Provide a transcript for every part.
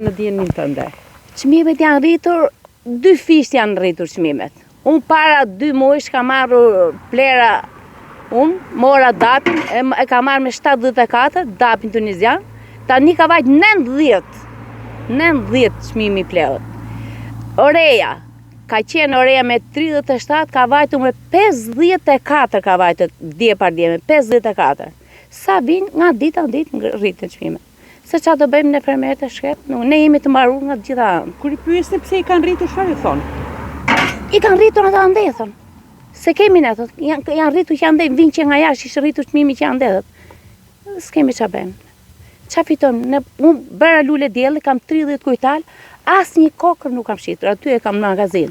Në dienin tënde. Çmimet janë rritur, 2 fish janë rritur çmimet. Unë para 2 muajsh ka marrë plera, mora dapin, e ka marrë me 74, dapin tunizian, tani ka vajt 90 çmimi i plerët. Oreja, ka qenë oreja me 37, ka vajtur me 54, ka vajtur dje par dje me 54. Sa vinë nga dita në ditë rritën çmimet. Se qa do bëjmë në fermerët e shkret, ne jemi të mbaruar nga gjitha anë. Kur i pyesni pse i kanë rritur, çfarë thonë? I kanë rritur ata andethën. Se kemi ne thot, janë rritur që andej, vinë që nga jashtë ishte rritur çmimi që andethët. S'kemi qa bëjmë. Qa fitojmë? Unë bëra lule dielli, kam 30 kujtal, asnjë kokër nuk kam shitur, aty e kam në magazin.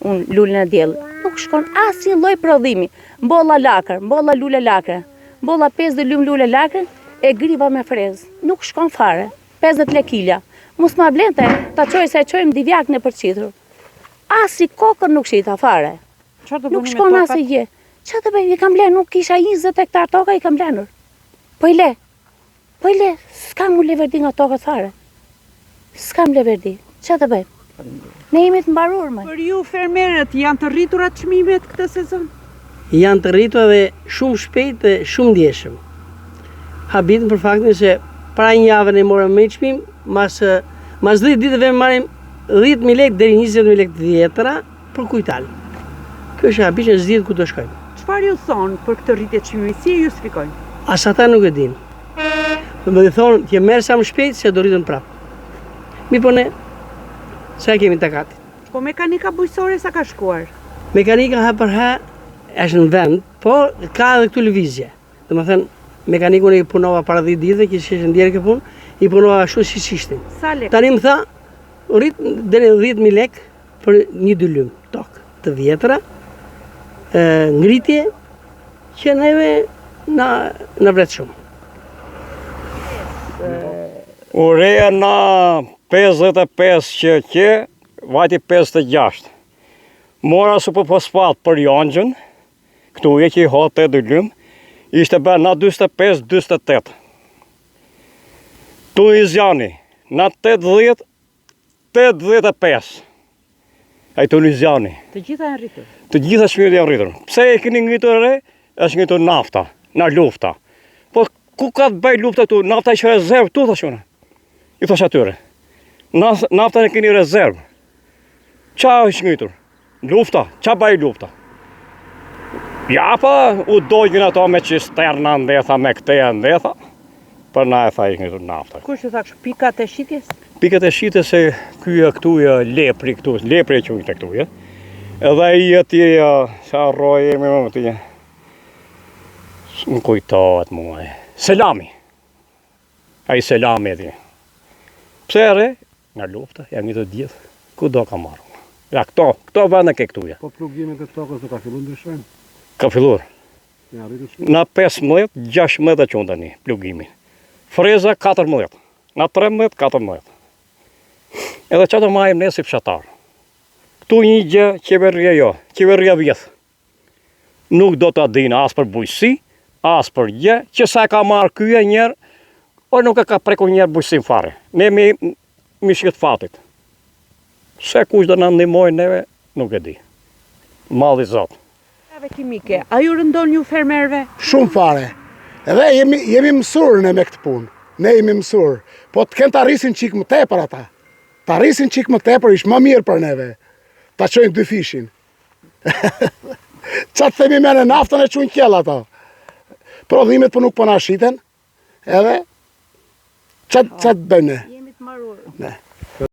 Unë lulen e dielli. Nuk shkon asnjë lloj prodhimi. Mbolla lakër, mbolla lule lakër, mbolla 5 lum lule lakër, e griva me frezë, nuk shkon fare, 50 lekilja. Mos ma blente, ta qoj se qojmë divjak në përqitur. Asi kokër nuk shita fare. Nuk shkon asi gje. Qa të bëjmë, i kam blenë, nuk isha 20 hektar toka, i kam blenur. Po i le, s'kam u leverdi nga tokët fare. S'kam leverdi, qa të bëjmë? Ne jemi të mbarur, më. Për ju fermerët, janë të rritura çmimet këtë sezon? Janë të rritura dhe shumë shpejt dhe shumë ndjeshëm. Habitën për faktin se para një javë ne morëm me çmim, mas 10 ditëve marrim 10.000 lekë deri 20.000 lekë të vjetra për kujtal. Kjo është habitën e zgjidhur ku do shkojmë. Çfarë ju thonë për këtë rritje çmimi? Si e justifikojnë? As ata nuk e dinë. Do më thonë që merr sa më shpejt se do rritën prapë. Mi po ne sa kemi takatin. Po mekanika bujqësore sa ka shkuar? Mekanika ha për ha është në vend, por ka edhe këtu lëvizje. Domethënë mekanikun i punova para 10 ditëve, që ishte ndjerë këtë punë, i punova ashtu si ishte. Sa lekë? Tani më tha, rrit deri 10.000 lekë për një 2 lum tokë të vjetra, ngritje që neve na vret shumë. Ureja na 55 që vajti 56. Mora super fosfat për jongjën, këtu e që i hote 2 lum, ishte bërë na 25-28. Tuniziani, na 80-85. Ai Tuniziani. Të gjitha janë rritur? Të gjitha çmimet janë rritur. Pse e keni ngritur re? Është ngritur nafta, na lufta. Po ku ka të bëj lufta këtu? Nafta që rezervë tu thashuna. I thash atyre. Nafta e keni rezervë. Qa është ngritur? Lufta, qa bëj lufta? Ja, pa, u dojgjën ato me cisterna ndetha, me këteja ndetha, për na e tha i ngritur nafta. Kush ju thaksh, pikat e shitjes? Pikat e shitjes se kyja këtuja lepri këtu, lepri e qujnë të këtuja. Edhe i atje, sa rojë me më të një, më kujtohet mua e. Selami. A i selami e tje. Pse re? Nga lufta, jam një të djetë, ku do ka marrë. Ja, këto vënë ke këtuja. Po plugimet e tokës do ka fillu ndryshojnë? Ka filluar. Na 15, 16 e qënë tani, plugimin. Freza 14, na 13, 14. Edhe që të majmë ne si fshatar. Këtu një gjë qeveria vjetë. Nuk do të adinë as për bujësi, as për gjë, që sa ka marrë kyja njerë, o nuk e ka preku njerë bujësim fare. Ne mi shkët fatit. Se kush do në ndihmojnë neve, nuk e di. Malli Zot. Kimike, a ju rëndon ju fermerve? Shumë fare. Edhe jemi mësurë ne me këtë punë. Ne jemi mësurë. Po të kënë të arrisin qikë më tepër ata. Të arrisin qikë më tepër ishë më mirë për neve. Ta qojnë 2 fishin. Qa të themi me në naftën e qujnë kjell ata. Prodhimet për nuk për na shiten. Edhe qa të bëjnë ne? Jemi të mbarur. Ne.